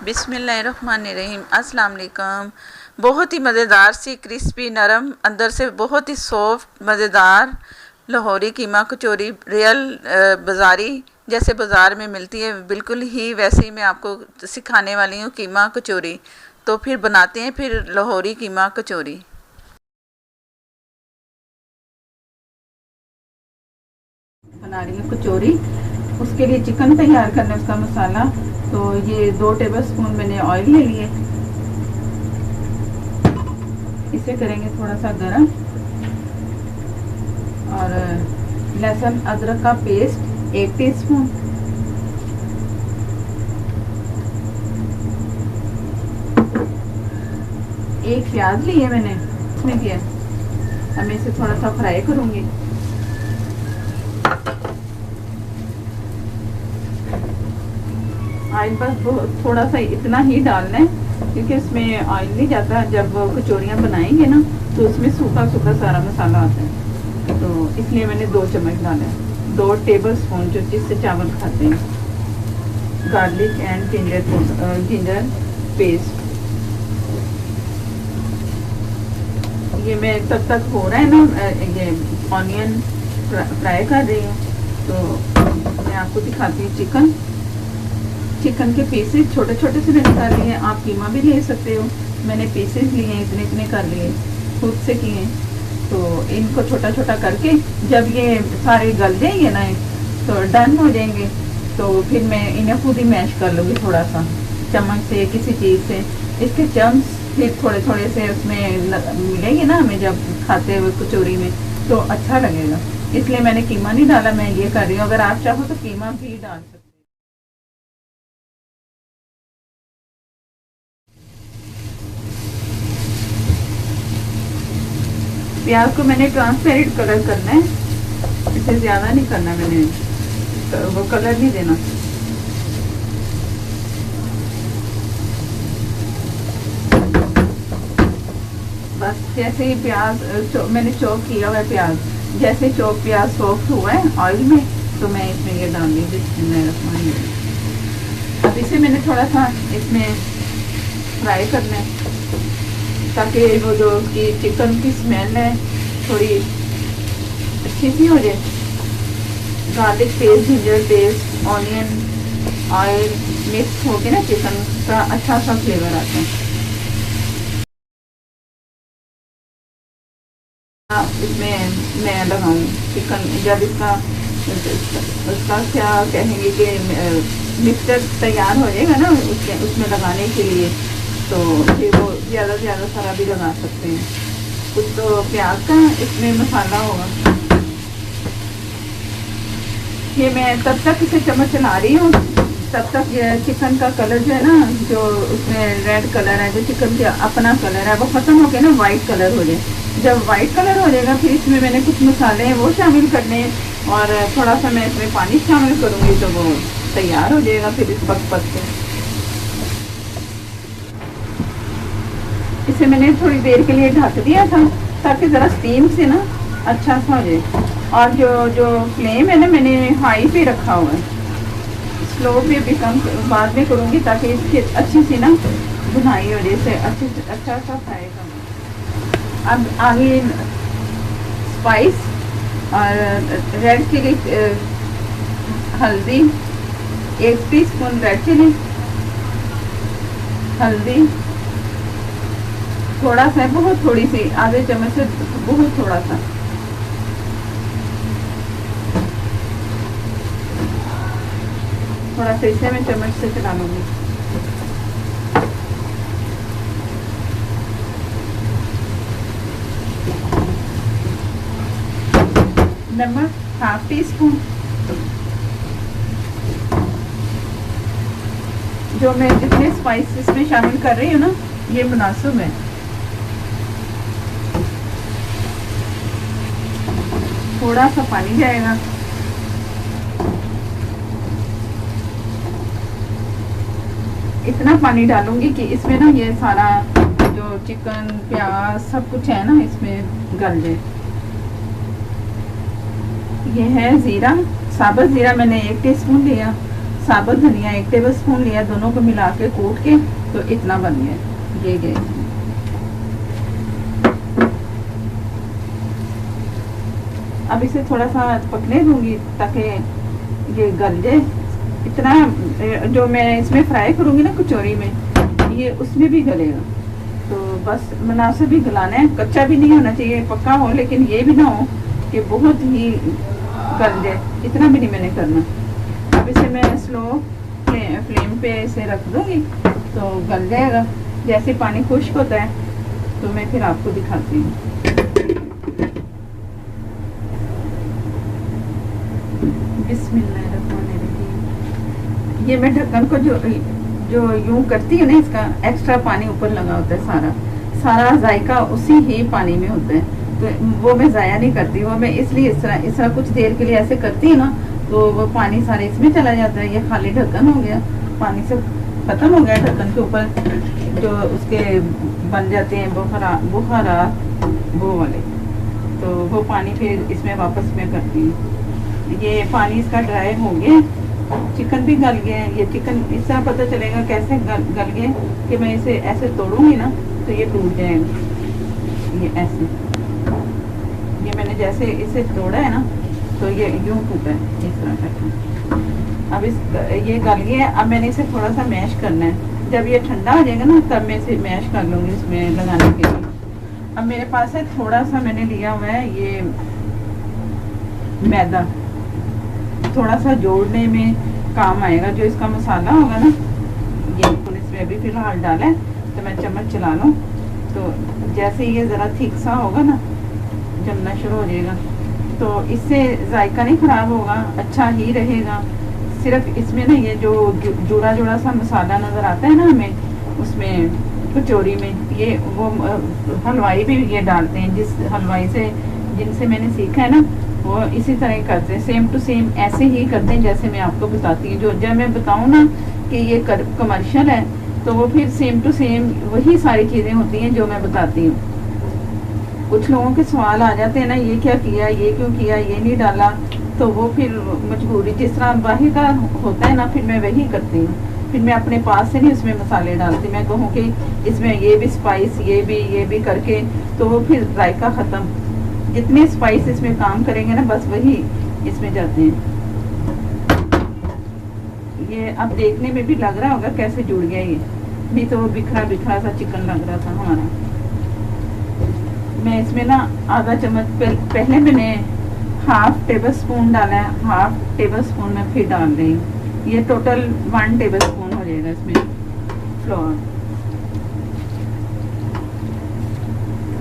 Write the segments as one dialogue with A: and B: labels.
A: बिस्मिल्लाहिर्रहमानिर्रहीम। अस्सलाम वालेकुम। बहुत ही मज़ेदार सी क्रिस्पी नरम अंदर से बहुत ही सॉफ्ट मज़ेदार लाहौरी कीमा कचौरी रियल बाज़ारी जैसे बाज़ार में मिलती है बिल्कुल ही वैसे ही मैं आपको सिखाने वाली हूँ कीमा कचौरी। तो फिर बनाते हैं फिर लाहौरी कीमा कचौरी। बना रही हूँ कचौरी। उसके लिए चिकन तैयार करना है, उसका मसाला। तो ये 2 टेबलस्पून मैंने ऑयल ले लिए। इसे करेंगे थोड़ा सा गरम। और लहसुन अदरक का पेस्ट 1 टीस्पून। एक प्याज ली है मैंने, इसमें किया। अब मैं इसे थोड़ा सा फ्राई करूंगी। ऑयल बस थोड़ा सा इतना ही डालना है क्योंकि इसमें ऑयल नहीं जाता। जब कचौरियाँ बनाएंगे ना तो उसमें सूखा सूखा सारा मसाला आता है, तो इसलिए मैंने 2 चम्मच डाला है। 2 टेबलस्पून जो जिससे चावल खाते हैं। Garlic and ginger paste. ये मैं तब तक हो रहा है ना, ये ऑनियन फ्राई कर रही हूँ। तो मैं आपको दिखाती हूँ चिकन के पीसेस छोटे छोटे से मैंने कर लिए हैं। आप कीमा भी ले सकते हो। मैंने पीसेस लिए हैं, इतने इतने कर लिए, खुद से किए हैं। तो इनको छोटा छोटा करके जब ये सारे गल जाएंगे ना तो डन हो जाएंगे, तो फिर मैं इन्हें खुद ही मैश कर लूँगी थोड़ा सा चम्मच से, किसी चीज़ से। इसके चम्स फिर थोड़े थोड़े से उसमें मिलेंगे ना हमें जब खाते हुए कचौरी में, तो अच्छा लगेगा। इसलिए मैंने कीमा नहीं डाला, मैं ये कर रही हूँ। अगर आप चाहो तो कीमा भी डाल सकते। प्याज को मैंने ट्रांसपेरेंट कलर करना है, इसे ज़्यादा नहीं करना मैंने, तो वो कलर नहीं देना। बस जैसे ही प्याज मैंने चॉप किया हुआ है प्याज, जैसे चॉप प्याज सॉफ्ट हुआ है ऑयल में, तो मैं इसमें ये डाल दी बिस्मिल्लाहिर्रहमानिर्रहीम। अब इसे मैंने थोड़ा सा इसमें फ्राई करना है ताकि वो जो उसकी चिकन की स्मेल है थोड़ी अच्छी सी हो जाए। Garlic paste, ginger paste, onion, oil mix होके ना चिकन का अच्छा सा फ्लेवर आता है। इसमें मैं लगाऊँ चिकन, जब उसका क्या कहेंगे कि मिक्सचर तैयार हो जाएगा ना उसमें लगाने के लिए, तो फिर वो ज़्यादा से ज़्यादा सारा भी लगा सकते हैं। कुछ तो प्याज का इसमें मसाला होगा। ये मैं तब तक इसे चम्मच चला रही हूँ, तब तक ये चिकन का कलर जो है ना, जो उसमें रेड कलर है, जो चिकन का अपना कलर है, वो ख़त्म हो के ना वाइट कलर हो जाए। जब वाइट कलर हो जाएगा फिर इसमें मैंने कुछ मसाले हैं वो शामिल करने हैं, और थोड़ा सा मैं इसमें पानी शामिल करूँगी, तो वो तैयार हो जाएगा फिर इस पक के। इसे मैंने थोड़ी देर के लिए ढक दिया था ताकि ज़रा स्टीम से ना अच्छा सा हो जाए। और जो फ्लेम है ना मैंने हाई पे रखा हुआ है, स्लो पे भी कम बाद में करूँगी ताकि इसकी अच्छी सी ना भुनाई हो जाए, से अच्छा सा फ्राई करना। अब आगे स्पाइस और रेड चिली, हल्दी 1 टीस्पून रेड चिली, हल्दी थोड़ा सा, बहुत थोड़ी सी, आधे चम्मच से बहुत थोड़ा सा। थोड़ा सा इसे मैं चम्मच से चला लूँगी। नमक 1/2 टीस्पून। जो मैं जितने स्पाइस इसमें शामिल कर रही हूँ ना ये मुनासिब है। थोड़ा सा पानी जाएगा। इतना पानी डालूंगी कि इसमें ना ये सारा जो चिकन प्याज सब कुछ है ना इसमें गल जाए। ये है ज़ीरा, साबुत ज़ीरा मैंने 1 टीस्पून लिया। साबुत धनिया 1 टेबल स्पून लिया, दोनों को मिला के कूट के, तो इतना बन गया ये। अब इसे थोड़ा सा पकने दूंगी ताकि ये गल जाए। इतना जो मैं इसमें फ्राई करूंगी ना कचौरी में, ये उसमें भी गलेगा। तो बस मुनासिब ही गलाना है, कच्चा भी नहीं होना चाहिए, पक्का हो, लेकिन ये भी ना हो कि बहुत ही गल जाए, इतना भी नहीं मैंने करना। अब इसे मैं स्लो फ्लेम पे इसे रख दूंगी तो गल जाएगा। जैसे पानी खुश्क होता है तो मैं फिर आपको दिखाती हूँ। बिस्मिल्लाहिर्रहमानिर्रहीम। ये मैं ढक्कन को जो यूं करती है ना, इसका एक्स्ट्रा पानी ऊपर लगा होता है, सारा जायका उसी ही पानी में होता है, तो वो मैं ज़ाया नहीं करती। वो मैं इसलिए इस तरह कुछ देर के लिए ऐसे करती है ना, तो वो पानी सारे इसमें चला जाता है। ये खाली ढक्कन हो गया, पानी से ख़त्म हो गया। ढक्कन के ऊपर जो उसके बन जाते हैं बुखारा वो वाले, तो वो पानी फिर इसमें वापस मैं करती हूँ। ये पानी इसका ड्राई हो गया, चिकन भी गल गया। ये चिकन इस तरह पता चलेगा कैसे गल गए कि मैं इसे ऐसे तोड़ूंगी ना तो ये टूट जाएगा। ये ऐसे, ये मैंने जैसे इसे तोड़ा है ना तो ये यूं टूटा है इस तरह करके। अब ये गल गया। अब मैंने इसे थोड़ा सा मैश करना है। जब ये ठंडा हो जाएगा ना तब मैं इसे मैश कर लूँगी इसमें लगाने के लिए। अब मेरे पास है थोड़ा सा, मैंने लिया हुआ है ये मैदा, थोड़ा सा जोड़ने में काम आएगा। जो इसका मसाला होगा ना, ये इसमें अभी फिलहाल डाला है, तो मैं चम्मच चला लूँ तो जैसे ये ज़रा थिक सा होगा ना, जमना शुरू हो जाएगा, तो इससे जायका नहीं ख़राब होगा, अच्छा ही रहेगा। सिर्फ इसमें ना ये जो जुड़ा जुड़ा सा मसाला नज़र आता है ना हमें उसमें कचौरी में, ये वो हलवाई भी ये डालते हैं। जिस हलवाई से जिनसे मैंने सीखा है ना, वो इसी तरह करते हैं, सेम टू सेम ऐसे ही करते हैं जैसे मैं आपको बताती हूँ। जो जब मैं बताऊँ ना कि ये कमर्शियल है, तो वो फिर सेम टू सेम वही सारी चीज़ें होती हैं जो मैं बताती हूँ। कुछ लोगों के सवाल आ जाते हैं ना, ये क्या किया, ये क्यों किया, ये नहीं डाला, तो वो फिर मजबूरी, जिस तरह बाहर का होता है ना, फिर मैं वही करती हूँ। फिर मैं अपने पास से नहीं उसमें मसाले डालती। मैं कहूँ कि इसमें ये भी स्पाइस, ये भी करके, तो वो फिर जायका ख़त्म। जितने स्पाइस इसमें काम करेंगे ना, बस वही इसमें जाते हैं। ये अब देखने में भी लग रहा होगा कैसे जुड़ गया ये, नहीं तो वो बिखरा बिखरा सा चिकन लग रहा था हमारा। मैं इसमें ना आधा चम्मच पहले मैंने हाफ टेबल स्पून डाला है, हाफ टेबल स्पून में फिर डाल रही हूँ। ये टोटल 1 टेबल स्पून हो जाएगा इसमें फ्लोर।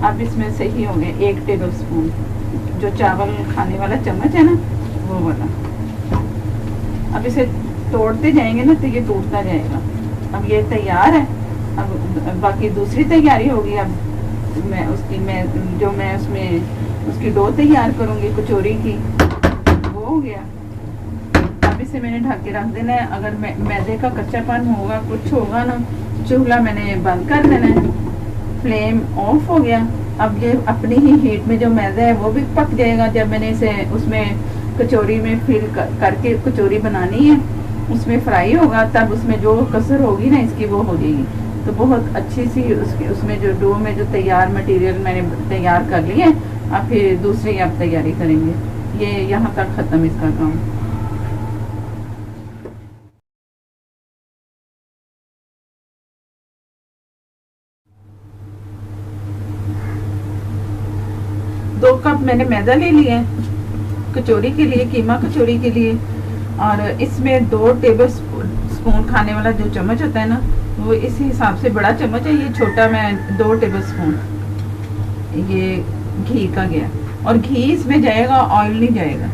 A: अब इसमें सही हो गया 1 टेबल स्पून, जो चावल खाने वाला चम्मच है ना, वो वाला। अब इसे तोड़ते जाएंगे ना तो ये टूटता जाएगा। अब ये तैयार है। अब बाकी दूसरी तैयारी होगी। अब मैं उसमें उसकी डो तैयार करूँगी कचौरी की, वो हो गया। अब इसे मैंने ढक के रख देना है। अगर मैदे का कच्चापन होगा, कुछ होगा ना, चूल्हा मैंने बंद कर देना है, फ्लेम ऑफ हो गया। अब ये अपनी ही हीट में जो मैदा है वो भी पक जाएगा। जब मैंने इसे उसमें कचौरी में फिल करके कचौरी बनानी है, उसमें फ्राई होगा, तब उसमें जो कसर होगी ना इसकी, वो हो जाएगी। तो बहुत अच्छी सी उसमें जो डो में जो तैयार मटेरियल मैंने तैयार कर लिया है, अब फिर दूसरी आप तैयारी करेंगे। ये यहाँ तक ख़त्म इसका काम। दो कप मैंने मैदा ले लिया है कचौरी के लिए, कीमा कचौरी के लिए। और इसमें 2 टेबल स्पून खाने वाला जो चम्मच होता है ना, वो इस हिसाब से बड़ा चम्मच है, ये छोटा मैं 2 टेबल स्पून ये घी का गया। और घी इसमें जाएगा, ऑयल नहीं जाएगा,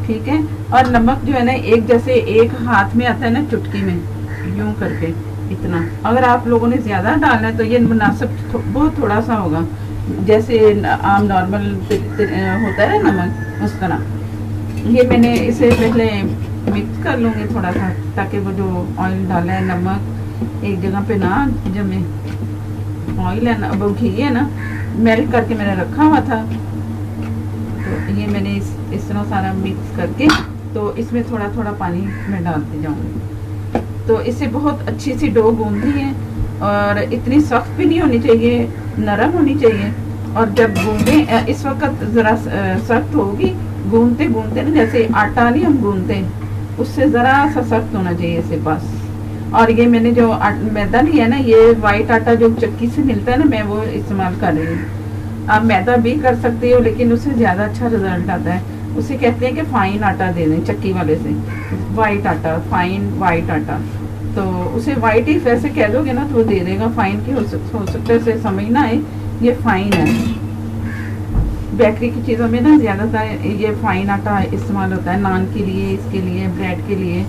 A: ठीक है। और नमक जो है ना, एक जैसे एक हाथ में आता है ना, चुटकी में यूं करके इतना। अगर आप लोगों ने ज़्यादा डालना है तो ये मुनासिब बहुत थोड़ा सा होगा, जैसे आम नॉर्मल होता है नमक, उस तरह। ये मैंने इसे पहले मिक्स कर लूँगी थोड़ा सा, ताकि वो जो ऑयल डाला है, नमक एक जगह पे ना जमे। ऑयल है ना, वो घी है ना, मेल्ट करके मैंने रखा हुआ था, तो ये मैंने इस तरह सारा मिक्स करके तो इसमें थोड़ा थोड़ा पानी मैं डालती जाऊँगी। तो इससे बहुत अच्छी सी डो गूंदी है, और इतनी सख्त भी नहीं होनी चाहिए, नरम होनी चाहिए। और जब गूंदे इस वक्त ज़रा सख्त होगी, गूंदते गूंदते ना, जैसे आटा नहीं हम गूंदते, उससे ज़रा सा सख्त होना चाहिए इसे बस। और ये मैंने जो मैदा लिया ना, ये वाइट आटा जो चक्की से मिलता है ना, मैं वो इस्तेमाल कर रही हूँ। आप मैदा भी कर सकते हो, लेकिन उससे ज़्यादा अच्छा रिजल्ट आता है। उसे कहते हैं कि फाइन आटा दे दें चक्की वाले से, वाइट आटा, फाइन वाइट आटा। तो उसे वाइट ही वैसे कह दोगे ना तो वो दे देगा, फाइन की हो सकता है उसे समझ ना आए ये फाइन है। बेकरी की चीज़ों में ना ज़्यादातर ये फाइन आटा इस्तेमाल होता है, नान के लिए, इसके लिए, ब्रेड के लिए।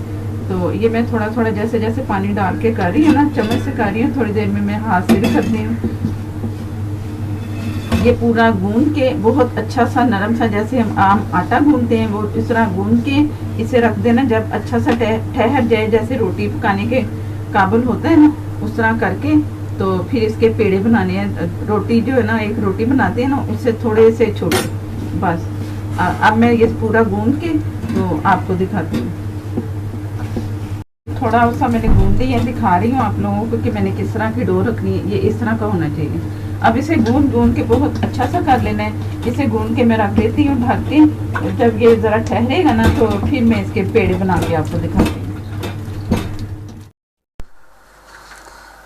A: तो ये मैं थोड़ा थोड़ा जैसे जैसे पानी डाल के कर रही हूँ ना, चम्मच से कर रही हूँ, थोड़ी देर में मैं हाथ से भी करती हूँ। ये पूरा गूंद के बहुत अच्छा सा नरम सा, जैसे हम आम आटा गूंदते हैं वो इस तरह गूंद के इसे रख देना। जब अच्छा सा ठहर जाए, जैसे रोटी पकाने के काबिल होता है ना, उस तरह करके तो फिर इसके पेड़े बनाने हैं। रोटी जो है ना, एक रोटी बनाते हैं ना, उससे थोड़े से छोटे बस। अब मैं ये पूरा गूंद के तो आपको दिखाती हूँ। थोड़ा सा मैंने गूंद लिया, दिखा रही हूँ आप लोगों को कि मैंने किस तरह की डो रखनी है। ये इस तरह का होना चाहिए। अब इसे गूंद गूंद के बहुत अच्छा सा कर लेना है। इसे गूंद के मैं रख देती हूँ ढक के। जब ये ज़रा ठहरेगा ना तो फिर मैं इसके पेड़े बना के आपको दिखाती हूँ।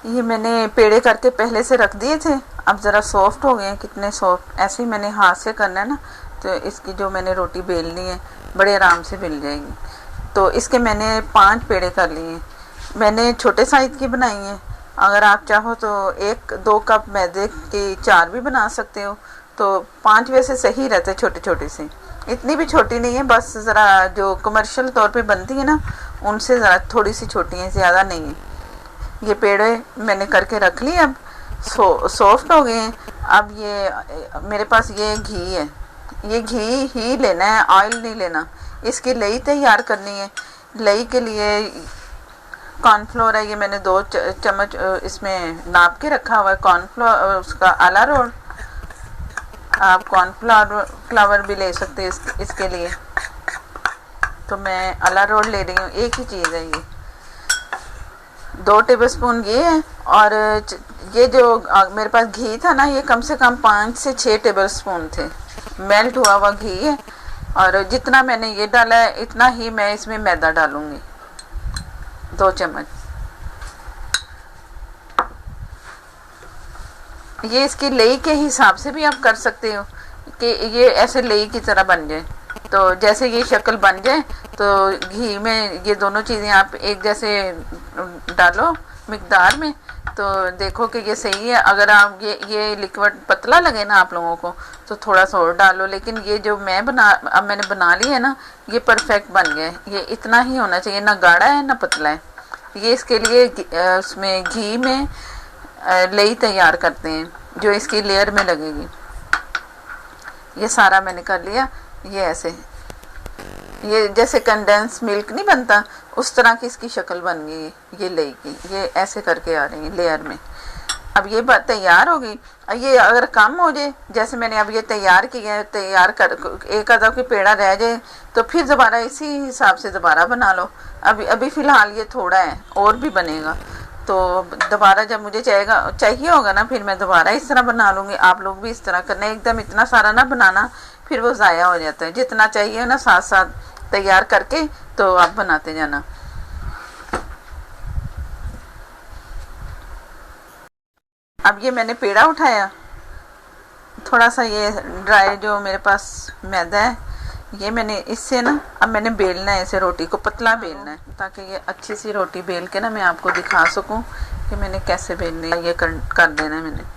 A: ये मैंने पेड़े करके पहले से रख दिए थे, अब ज़रा सॉफ्ट हो गए हैं। कितने सॉफ्ट, ऐसे ही मैंने हाथ से करना है ना, तो इसकी जो मैंने रोटी बेलनी है बड़े आराम से बेल जाएगी। तो इसके मैंने 5 पेड़े कर लिए। मैंने छोटे साइज़ की बनाई हैं। अगर आप चाहो तो 1-2 कप मैदे की 4 भी बना सकते हो। तो 5 वैसे सही रहते, छोटे छोटे से, इतनी भी छोटी नहीं है, बस ज़रा जो कमर्शियल तौर पे बनती है ना, उनसे ज़रा थोड़ी सी छोटी है, ज़्यादा नहीं है। ये पेड़े मैंने करके रख लिए। अब सॉफ्ट हो गए हैं। अब ये मेरे पास ये घी है, ये घी ही लेना है, ऑयल नहीं लेना। इसकी लई तैयार करनी है। लई के लिए कॉर्नफ्लोर है, ये मैंने 2 चम्मच इसमें नाप के रखा हुआ है। कॉर्नफ्लोर, उसका अरारोट, आप कॉर्नफ्लावर भी ले सकते हैं इसके लिए। तो मैं अरारोट ले रही हूँ, एक ही चीज़ है ये। 2 टेबलस्पून ये है, और ये जो मेरे पास घी था ना, ये कम से कम 5 से 6 टेबलस्पून थे। मेल्ट हुआ हुआ घी है। और जितना मैंने ये डाला है इतना ही मैं इसमें मैदा डालूंगी, 2 चम्मच। ये इसकी लेई के हिसाब से भी आप कर सकते हो कि ये ऐसे लेई की तरह बन जाए। तो जैसे ये शक्ल बन जाए तो घी में ये दोनों चीज़ें आप एक जैसे डालो मिकदार में, तो देखो कि ये सही है। अगर आप ये लिक्विड पतला लगे ना आप लोगों को, तो थोड़ा सा और डालो। लेकिन ये जो अब मैंने बना ली है ना, ये परफेक्ट बन गया है। ये इतना ही होना चाहिए, ना गाढ़ा है ना पतला है। ये इसके लिए उसमें घी में लेई तैयार करते हैं जो इसकी लेयर में लगेगी। ये सारा मैंने कर लिया। ये ऐसे, ये जैसे कंडेंस मिल्क नहीं बनता, उस तरह की इसकी शक्ल बन गई ये लेई की। ये ऐसे करके आ रही है लेयर में। अब ये बात तैयार होगी। ये अगर कम हो जाए, जैसे मैंने अब ये तैयार किया है, तैयार कर एक आधा कोई पेड़ा रह जाए तो फिर दोबारा इसी हिसाब से दोबारा बना लो। अभी फ़िलहाल ये थोड़ा है, और भी बनेगा। तो दोबारा जब मुझे चाहिए होगा ना, फिर मैं दोबारा इस तरह बना लूँगी। आप लोग भी इस तरह करना, एकदम इतना सारा ना बनाना, फिर वो ज़ाया हो जाता है। जितना चाहिए ना साथ साथ तैयार करके तो आप बनाते जाना। अब ये मैंने पेड़ा उठाया, थोड़ा सा ये ड्राई जो मेरे पास मैदा है, ये मैंने इससे ना, अब मैंने बेलना है इसे, रोटी को पतला बेलना है, ताकि ये अच्छी सी रोटी बेल के ना मैं आपको दिखा सकूं कि मैंने कैसे बेलनी है। ये कर देना है मैंने।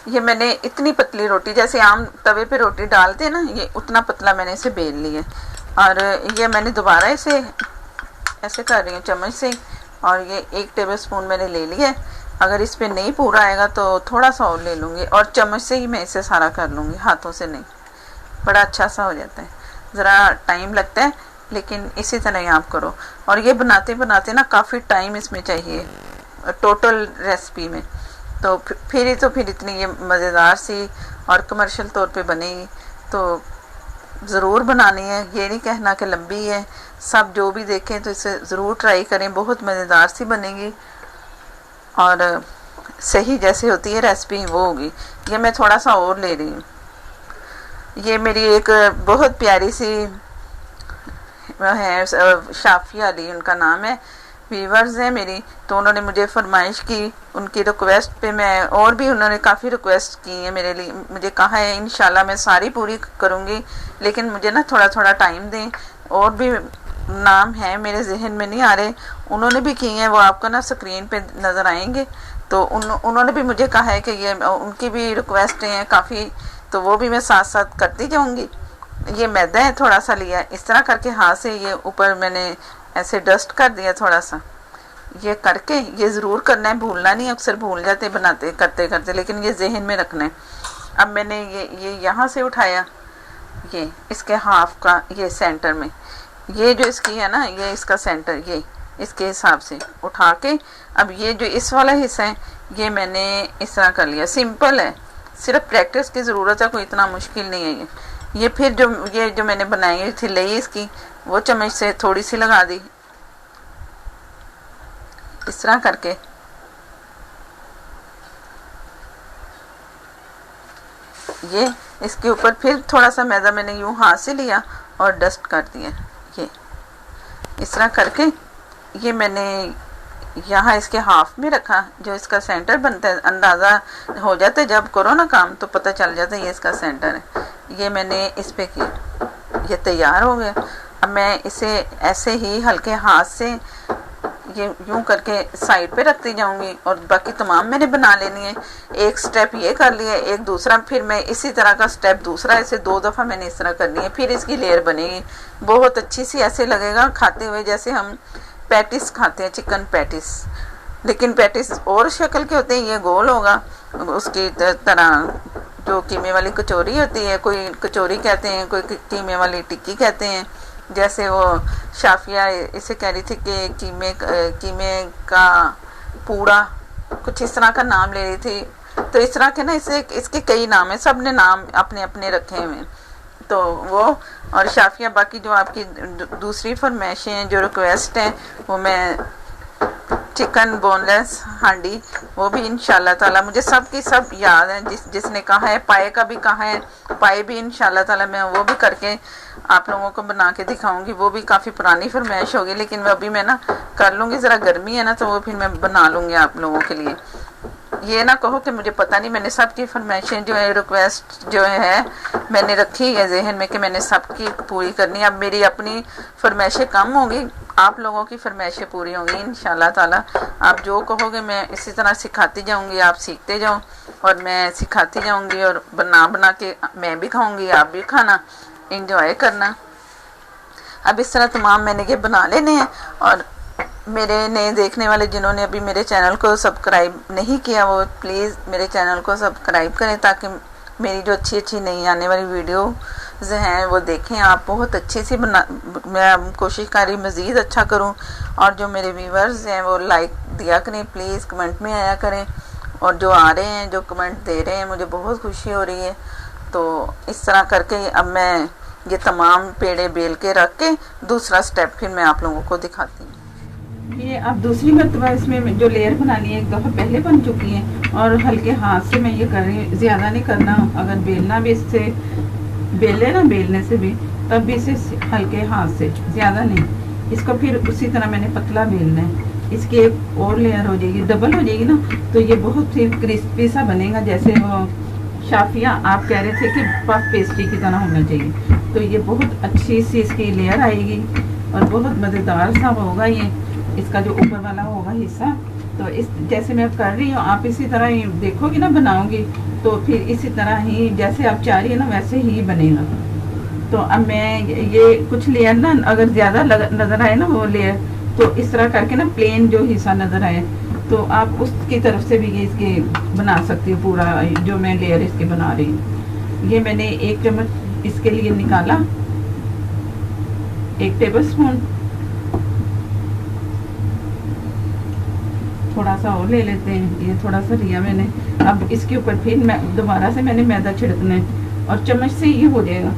A: ये मैंने इतनी पतली रोटी, जैसे आम तवे पे रोटी डालते हैं ना, ये उतना पतला मैंने इसे बेल लिया। और ये मैंने दोबारा इसे ऐसे कर रही हूँ चम्मच से, और ये 1 टेबलस्पून मैंने ले लिया। अगर इस पे नहीं पूरा आएगा तो थोड़ा सा और ले लूँगी, और चम्मच से ही मैं इसे सारा कर लूँगी, हाथों से नहीं। बड़ा अच्छा सा हो जाता है। ज़रा टाइम लगता है, लेकिन इसी तरह ही आप करो। और ये बनाते बनाते ना काफ़ी टाइम इसमें चाहिए, टोटल रेसिपी में। तो फिर इतनी ये मज़ेदार सी और कमर्शियल तौर पे बनेगी, तो ज़रूर बनानी है। ये नहीं कहना कि लंबी है, सब जो भी देखें तो इसे ज़रूर ट्राई करें, बहुत मज़ेदार सी बनेगी और सही जैसे होती है रेसिपी वो होगी। ये मैं थोड़ा सा और ले रही हूँ। ये मेरी एक बहुत प्यारी सी है, शाफिया अली उनका नाम है, व्यूवर्स हैं मेरी, तो उन्होंने मुझे फरमाइश की, उनकी रिक्वेस्ट पे मैं, और भी उन्होंने काफ़ी रिक्वेस्ट की है मेरे लिए, मुझे कहा है इंशाल्लाह मैं सारी पूरी करूँगी, लेकिन मुझे ना थोड़ा थोड़ा टाइम दें। और भी नाम है मेरे जहन में नहीं आ रहे, उन्होंने भी किए हैं, वो आपको ना स्क्रीन पे नज़र आएंगे। तो उन्होंने भी मुझे कहा है कि ये उनकी भी रिक्वेस्ट हैं काफ़ी, तो वो भी मैं साथ साथ करती जाऊँगी। ये मैदा है, थोड़ा सा लिया, इस तरह करके हाथ से ये ऊपर मैंने ऐसे डस्ट कर दिया थोड़ा सा। ये करके ये ज़रूर करना है, भूलना नहीं, अक्सर भूल जाते बनाते करते करते, लेकिन ये जहन में रखना है। अब मैंने ये यहाँ से उठाया, ये इसके हाफ का ये सेंटर में, ये जो इसकी है ना, ये इसका सेंटर, ये इसके हिसाब से उठा के, अब ये जो इस वाला हिस्सा है ये मैंने इस तरह कर लिया। सिंपल है, सिर्फ प्रैक्टिस की ज़रूरत है, कोई इतना मुश्किल नहीं है ये फिर जो मैंने बनाई थी लई इसकी, वो चम्मच से थोड़ी सी लगा दी इस तरह करके। ये इसके ऊपर फिर थोड़ा सा मैदा मैंने यूं हाथ से लिया और डस्ट कर दिया। ये इस तरह करके ये मैंने यहाँ इसके हाफ में रखा, जो इसका सेंटर बनता है, अंदाज़ा हो जाता है जब करो ना काम तो पता चल जाता है ये इसका सेंटर है। ये मैंने इस पे किया, ये तैयार हो गया। अब मैं इसे ऐसे ही हल्के हाथ से ये यूं करके साइड पे रखती जाऊंगी और बाकी तमाम मैंने बना लेनी है। एक स्टेप ये कर लिया, एक दूसरा, फिर मैं इसी तरह का स्टेप दूसरा, ऐसे 2 दफ़ा मैंने इस तरह करनी है, फिर इसकी लेयर बनेगी बहुत अच्छी सी। ऐसे लगेगा खाते हुए जैसे हम पैटिस खाते हैं, चिकन पैटिस, लेकिन पैटिस और शक्ल के होते हैं, ये गोल होगा उसकी तरह। जो कीमे वाली कचौरी होती है, कोई कचौरी कहते हैं, कोई कीमे वाली टिक्की कहते हैं, जैसे वो शाफिया इसे कह रही थी कि कीमे का पूड़ा, कुछ इस तरह का नाम ले रही थी। तो इस तरह के ना इसके कई नाम हैं, सब ने नाम अपने अपने रखे हुए। तो वो और शाफिया, बाकी जो आपकी दूसरी फरमाइशें हैं, जो रिक्वेस्ट हैं, वो मैं चिकन बोनलेस हांडी, वो भी इंशाल्लाह ताला, मुझे सब की सब याद है, जिसने कहा है, पाए का भी कहा है, पाए भी इंशाल्लाह ताला मैं वो भी करके आप लोगों को बना के दिखाऊंगी। वो भी काफ़ी पुरानी फरमाइश होगी, लेकिन वो अभी मैं ना कर लूँगी, ज़रा गर्मी है ना, तो वो फिर मैं बना लूँगी आप लोगों के लिए। ये ना कहो कि मुझे पता नहीं, मैंने सबकी फरमाइशें जो है, रिक्वेस्ट जो है मैंने रखी है जहन में कि मैंने सबकी पूरी करनी है। अब मेरी अपनी फरमाइशें कम होंगी, आप लोगों की फरमाइशें पूरी होंगी इंशाल्लाह ताला। आप जो कहोगे मैं इसी तरह सिखाती जाऊंगी, आप सीखते जाओ और मैं सिखाती जाऊंगी, और बना के मैं भी खाऊंगी, आप भी खाना, इंजॉय करना। अब इस तरह तमाम मैंने ये बना लेने हैं। और मेरे नए देखने वाले जिन्होंने अभी मेरे चैनल को सब्सक्राइब नहीं किया, वो प्लीज़ मेरे चैनल को सब्सक्राइब करें, ताकि मेरी जो अच्छी अच्छी नई आने वाली वीडियोज़ हैं वो देखें आप। बहुत अच्छी सी मैं कोशिश कर रही मज़ीद अच्छा करूं, और जो मेरे व्यूवर्स हैं वो लाइक दिया करें प्लीज़, कमेंट में आया करें, और जो आ रहे हैं, जो कमेंट दे रहे हैं, मुझे बहुत खुशी हो रही है। तो इस तरह करके अब मैं ये तमाम पेड़े बेल के रख के दूसरा स्टेप फिर मैं आप लोगों को दिखाती हूँ। ये अब दूसरी मरतबा इसमें जो लेयर बनानी है, एक दफ़ा पहले बन चुकी है, और हल्के हाथ से मैं ये कर रही हूँ, ज़्यादा नहीं करना। अगर बेलना भी इससे बेले ना, बेलने से भी तब भी इसे हल्के हाथ से, ज़्यादा नहीं। इसको फिर उसी तरह मैंने पतला बेलना है, इसकी एक और लेयर हो जाएगी, डबल हो जाएगी ना, तो ये बहुत ही क्रिस्पी सा बनेगा। जैसे वो शाफिया आप कह रहे थे कि पफ पेस्ट्री की तरह होना चाहिए, तो ये बहुत अच्छी सी इसकी लेयर आएगी और बहुत मज़ेदार सा होगा ये, इसका जो ऊपर वाला होगा हिस्सा। तो इस जैसे मैं कर रही हूँ, आप इसी तरह ही देखोगी ना बनाओगी, तो फिर इसी तरह ही जैसे आप चाह रही है ना वैसे ही बनेगा। तो अब मैं ये कुछ लेयर ना, अगर ज़्यादा नज़र आए ना वो लेयर, तो इस तरह करके ना प्लेन जो हिस्सा नज़र आए, तो आप उसकी तरफ से भी ये इसके बना सकती हो पूरा, जो मैं लेयर इसके बना रही हूँ। ये मैंने 1 चम्मच इसके लिए निकाला, 1 टेबल स्पून, थोड़ा सा और ले लेते हैं, ये थोड़ा सा लिया मैंने। अब इसके ऊपर फिर मैं दोबारा से मैंने मैदा छिड़कना है और चम्मच से ये हो जाएगा,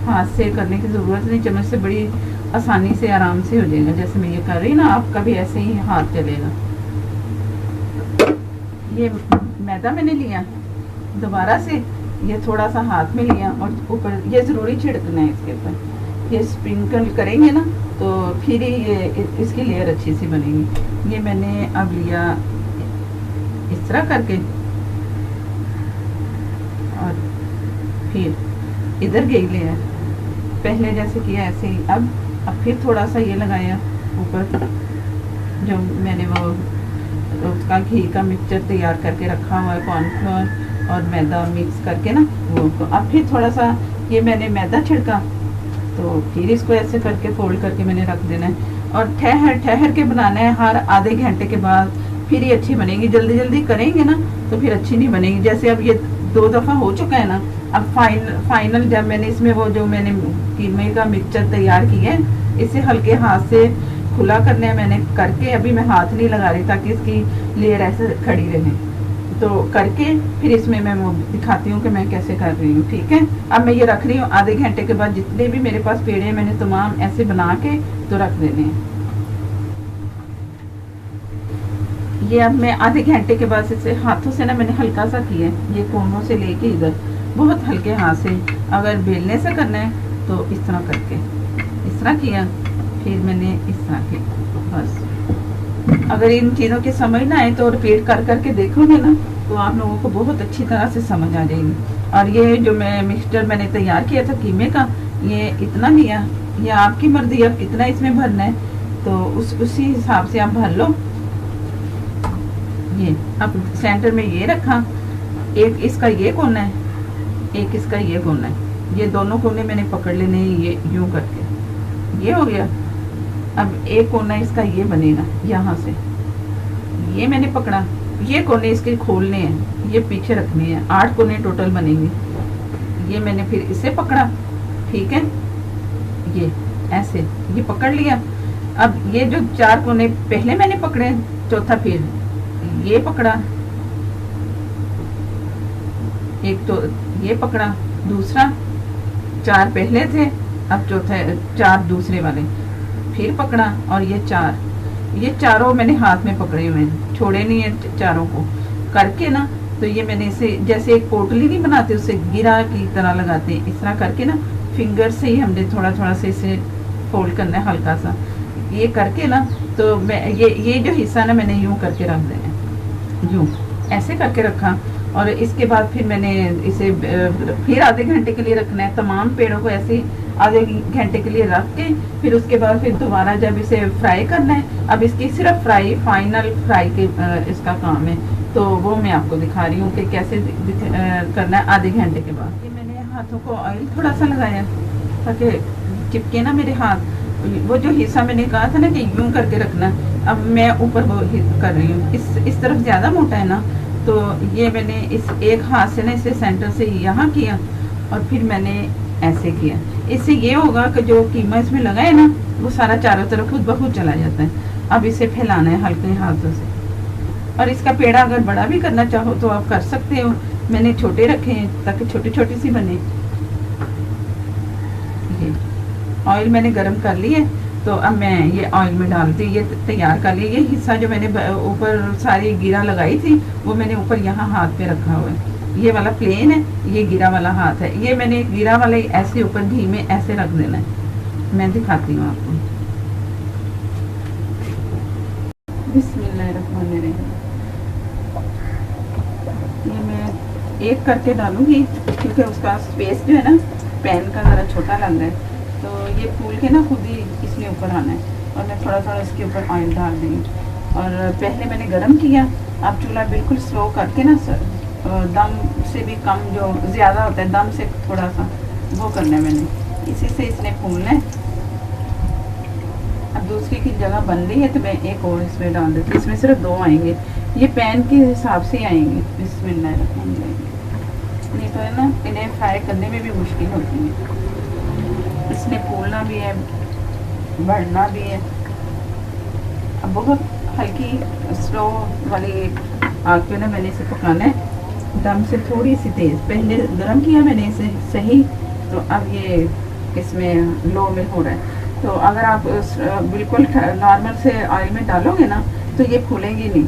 A: हाथ से करने की ज़रूरत नहीं, चम्मच से बड़ी आसानी से आराम से हो जाएगा। जैसे मैं ये कर रही ना, आपका भी ऐसे ही हाथ चलेगा। ये मैदा मैंने लिया, दोबारा से ये थोड़ा सा हाथ में लिया और ऊपर ये ज़रूरी छिड़कना है इसके ऊपर। ये स्प्रिंकल करेंगे ना तो फिर ये इसकी लेयर अच्छी सी बनेगी। ये मैंने अब लिया इस तरह करके और फिर इधर गई लेयर, पहले जैसे किया ऐसे ही। अब फिर थोड़ा सा ये लगाया ऊपर, जो मैंने वो उसका घी का मिक्सचर तैयार करके रखा हुआ है, कॉर्नफ्लोर और मैदा मिक्स करके ना वो। तो अब फिर थोड़ा सा ये मैंने मैदा छिड़का, तो फिर इसको ऐसे करके फोल्ड करके मैंने रख देना है और ठहर के बनाना है। हर आधे घंटे के बाद फिर ये अच्छी बनेगी। जल्दी जल्दी करेंगे ना तो फिर अच्छी नहीं बनेगी। जैसे अब ये 2 दफ़ा हो चुका है ना, अब फाइनल जब मैंने इसमें वो जो मैंने कीमे का मिक्सचर तैयार किया है, इसे हल्के हाथ से खुला करने है मैंने करके। अभी मैं हाथ नहीं लगा रही ताकि इसकी लेयर ऐसे खड़ी रहे। तो करके फिर इसमें मैं वो दिखाती हूँ कि मैं कैसे कर रही हूँ। ठीक है, अब मैं ये रख रही हूँ। आधे घंटे के बाद जितने भी मेरे पास पेड़े हैं मैंने तमाम ऐसे बना के तो रख देने हैं। ये अब मैं आधे घंटे के बाद इसे हाथों से ना मैंने हल्का सा किया है, ये कोनों से लेके इधर बहुत हल्के हाथ से। अगर बेलने से करना है तो इस तरह करके इस तरह किया, फिर मैंने इस तरह किया। बस अगर इन चीज़ों की समझ ना आए तो रिपीट कर करके देखोगे ना तो आप लोगों को बहुत अच्छी तरह से समझ आ जाएगी। और ये जो मैं मिक्सचर मैंने तैयार किया था कीमे का, ये इतना लिया, ये आपकी मर्जी अब कितना इसमें भरना है तो उसी हिसाब से आप भर लो। ये अब सेंटर में ये रखा, एक इसका ये कोना है, एक इसका ये कोना है। ये दोनों कोने मैंने पकड़ लेने हैं, ये यूं करके ये हो गया। अब एक कोना इसका ये बनेगा यहाँ से, ये मैंने पकड़ा। ये कोने इसके खोलने हैं, ये पीछे रखने हैं। 8 कोने टोटल बनेंगे। ये मैंने फिर इसे पकड़ा, ठीक है, ये ऐसे ये पकड़ लिया। अब ये जो 4 कोने पहले मैंने पकड़े, चौथा फिर ये पकड़ा, एक तो ये पकड़ा, दूसरा 4 पहले थे, अब चौथा 4 दूसरे वाले फिर पकड़ा और ये 4, ये चारों मैंने हाथ में पकड़े हुए हैं, छोड़े नहीं है चारों को करके ना। तो ये मैंने इसे जैसे एक पोटली नहीं बनाते उससे गिरा की तरह लगाते हैं, इस तरह करके ना फिंगर से ही हमने थोड़ा थोड़ा से इसे फोल्ड करना है हल्का सा, ये करके ना। तो मैं ये जो हिस्सा ना मैंने यूं करके रख देना, यूं ऐसे करके रखा। और इसके बाद फिर मैंने इसे फिर आधे घंटे के लिए रखना है। तमाम पेड़ों को ऐसे आधे घंटे के लिए रख के फिर उसके बाद फिर दोबारा जब इसे फ्राई करना है, अब इसकी सिर्फ फाइनल फ्राई के इसका काम है, तो वो मैं आपको दिखा रही हूँ कि कैसे करना है आधे घंटे के बाद। ये मैंने हाथों को ऑयल थोड़ा सा लगाया ताकि चिपके ना मेरे हाथ। वो जो हिस्सा मैंने कहा था ना कि यूं करके रखना, अब मैं ऊपर वो कर रही हूँ। इस तरफ ज़्यादा मोटा है ना, तो ये मैंने इस एक हाथ से ना इसे सेंटर से यहाँ किया और फिर मैंने ऐसे किया। इससे ये होगा कि जो कीमा इसमें लगा है ना वो सारा चारों तरफ खुद ब खुद चला जाता है। अब इसे फैलाना है हल्के हाथों से। और इसका पेड़ा अगर बड़ा भी करना चाहो तो आप कर सकते हो, मैंने छोटे रखे हैं ताकि छोटी छोटी सी बने। ये ऑयल मैंने गरम कर लिया, तो अब मैं ये ऑयल में डालती, ये तैयार कर लिया। ये हिस्सा जो मैंने ऊपर सारी गिरा लगाई थी वो मैंने ऊपर यहाँ हाथ पे रखा हुआ है। ये वाला प्लेन है, ये गिरा वाला हाथ है। ये मैंने गिरा वाले ऐसे ऊपर घी में ऐसे रख देना है। मैं दिखाती हूँ आपको। बिस्मिल्लाहिर्रहमानिर्रहीम। ये मैं एक करके डालूंगी क्योंकि उसका स्पेस जो है ना पैन का ज़रा छोटा लग रहा है, तो ये फूल के ना खुद ही इसमें ऊपर आना है। और मैं थोड़ा थोड़ा इसके ऊपर ऑयल डाल दूँगी। और पहले मैंने गरम किया, अब चूल्हा बिल्कुल स्लो करके ना दम से भी कम, जो ज़्यादा होता है दम से थोड़ा सा, वो करना है मैंने। इसी से इसने फूलना है। अब दूसरी की जगह बन रही है तो मैं एक और इसमें डाल देती हूँ। इसमें सिर्फ 2 आएंगे, ये पैन के हिसाब से आएंगे। बिस्मिल्लाहिर्रहमानिर्रहीम। नहीं तो है ना इन्हें फ्राई करने में भी मुश्किल होती है। इसने फूलना भी है, बढ़ना भी है। अब बहुत हल्की स्लो वाली आग पे ना मैंने इसे पकाना है, दम से थोड़ी सी तेज़। पहले गरम किया मैंने इसे सही, तो अब ये इसमें लो में हो रहा है। तो अगर आप बिल्कुल नॉर्मल से ऑयल में डालोगे ना तो ये फूलेंगी नहीं,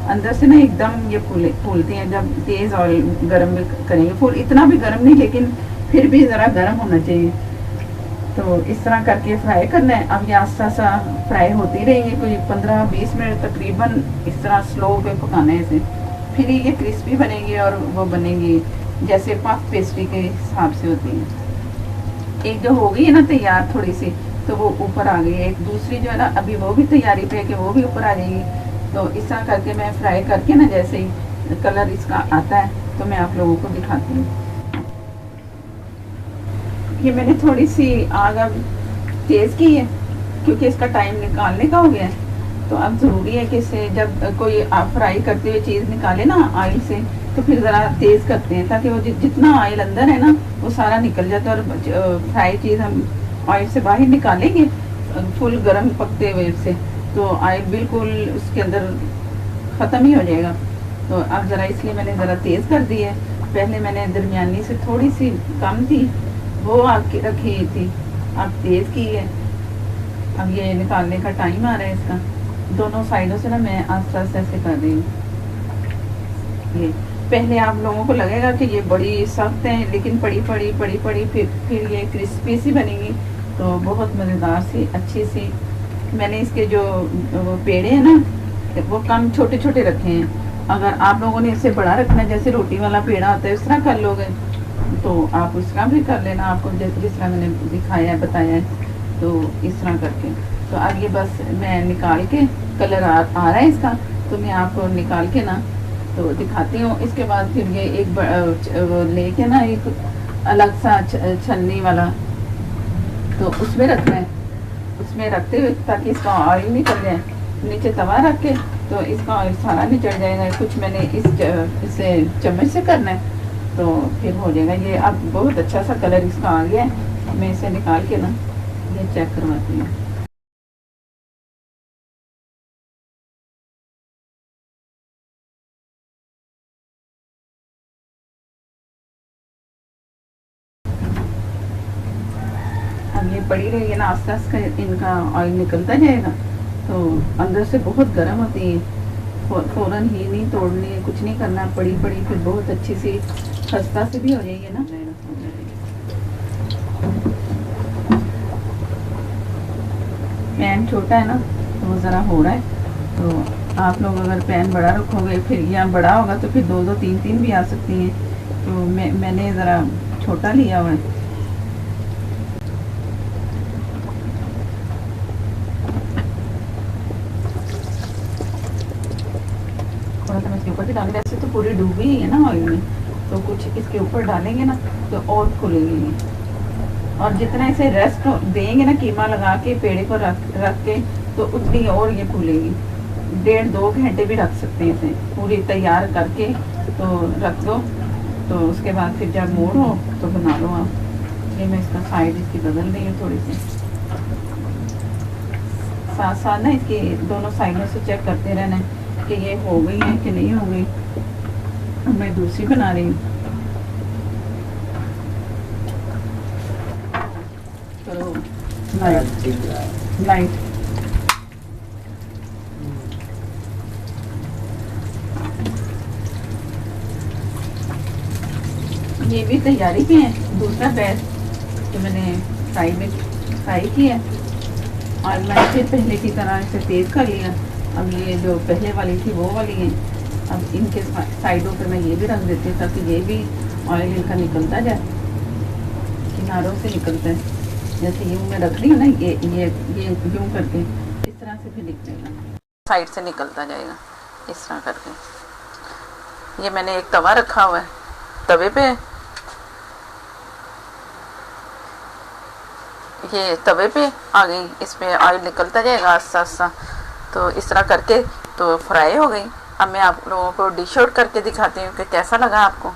A: अंदर से ना एकदम ये फूलती हैं जब तेज़ ऑयल गरम में करेंगे। फूल इतना भी गरम नहीं, लेकिन फिर भी ज़रा गरम होना चाहिए। तो इस तरह करके फ्राई करना है। अब ये आस्ता आस्ता फ्राई होती रहेंगी, कोई 15-20 मिनट तकरीबन इस तरह स्लो पे पकाना है इसे। फिर ये क्रिस्पी बनेगी और वो बनेगी जैसे पफ पेस्ट्री के हिसाब से होती है। एक जो हो गई है ना तैयार थोड़ी सी, तो वो ऊपर आ गई है। एक दूसरी जो है ना अभी वो भी तैयारी पे है कि वो भी ऊपर आ जाएगी। तो इस तरह करके मैं फ्राई करके ना जैसे ही कलर इसका आता है तो मैं आप लोगों को दिखाती हूँ। ये मैंने थोड़ी सी आग अब तेज़ की है क्योंकि इसका टाइम निकालने का हो गया है। तो अब ज़रूरी है कि इसे जब कोई आप फ्राई करते हुए चीज़ निकाले ना ऑयल से, तो फिर ज़रा तेज़ करते हैं ताकि वो जितना ऑयल अंदर है ना वो सारा निकल जाता है। और फ्राई चीज़ हम ऑयल से बाहर निकालेंगे फुल गर्म पकते हुए से, तो ऑयल बिल्कुल उसके अंदर ख़त्म ही हो जाएगा। तो अब ज़रा इसलिए मैंने ज़रा तेज़ कर दी है। पहले मैंने दरमियानी से थोड़ी सी कम थी वो आग रखी थी, अब तेज़ की है। अब ये निकालने का टाइम आ रहा है इसका। दोनों साइडों से ना मैं आस्ते आस्ते ऐसे कर रही हूँ। ये पहले आप लोगों को लगेगा कि ये बड़ी सख्त है, लेकिन पड़ी पड़ी फिर ये क्रिस्पी सी बनेगी, तो बहुत मज़ेदार सी अच्छी सी। मैंने इसके जो वो पेड़े हैं ना वो कम छोटे छोटे रखे हैं। अगर आप लोगों ने इसे बड़ा रखना है जैसे रोटी वाला पेड़ा होता है उस तरह कर लोगे तो आप उसका भी कर लेना, आपको जिस तरह मैंने दिखाया है बताया है। तो इस तरह करके तो अब ये बस मैं निकाल के कलर आ रहा है इसका, तो मैं आपको निकाल के ना तो दिखाती हूँ। इसके बाद फिर ये एक लेके ना एक अलग सा छन्नी वाला तो उसमें रखना है, उसमें रखते हुए ताकि इसका ऑयल निकल जाए। नीचे तवा रख के तो इसका ऑयल सारा निकल जाएगा। कुछ मैंने इसे चम्मच से करना है तो फिर हो जाएगा। ये अब बहुत अच्छा सा कलर इसका आ गया है। मैं इसे निकाल के ना ये चेक करवाती हूँ। अब ये पड़ी रहेगी ना आस्ते आस्ते इनका ऑयल निकलता जाएगा। तो अंदर से बहुत गर्म होती है, फ़ौरन ही नहीं तोड़नी है, कुछ नहीं करना। पड़ी फिर बहुत अच्छी सी खस्ता से भी हो जाएगी ना। पैन छोटा है ना तो वो ज़रा हो रहा है। तो आप लोग अगर पैन बड़ा रखोगे फिर या बड़ा होगा तो फिर 2 3 भी आ सकती हैं। तो मैंने ज़रा छोटा लिया हुआ है। थोड़ा सा मैं इसके ऊपर भी डालेंगे, ऐसे तो पूरी डूबी ही है ना ऑयल में, तो कुछ इसके ऊपर डालेंगे ना तो और खुलेगी। और जितना इसे रेस्ट देंगे ना कीमा लगा के पेड़े को रख के तो उतनी और ये फूलेगी। 1.5-2 घंटे भी रख सकते हैं इसे पूरी तैयार करके तो रख दो। तो उसके बाद फिर जब मूड हो तो बना लो आप। ये मैं इसका साइड इसकी बदल रही हूँ थोड़ी सी, साथ साथ ना इसकी दोनों साइडों से चेक करते रहना है कि ये हो गई है कि नहीं हो गई। अब मैं दूसरी बना रही हूँ। चलो लाइट ये भी तैयारी पे है। दूसरा बैच जो मैंने फ्राई किया और मैंने फिर पहले की तरह इसे तेज़ कर लिया। अब ये जो पहले वाली थी वो वाली है। अब इनके साइडों पे मैं ये भी रख देती हूँ ताकि ये भी ऑयल इनका निकलता जाए, किनारों से निकलता है। जैसे यूँ मैं रख रही हूँ ना ये यूँ करके इस तरह से भी निकलेगा, साइड से निकलता जाएगा इस तरह करके। ये मैंने एक तवा रखा हुआ है, तवे पे ये तवे पे आ गई, इस पे ऑयल निकलता जाएगा आस्ता आस्ता। तो इस तरह करके तो फ्राई हो गई। अब मैं आप लोगों को डिश आउट करके दिखाती हूँ कि कैसा लगा आपको।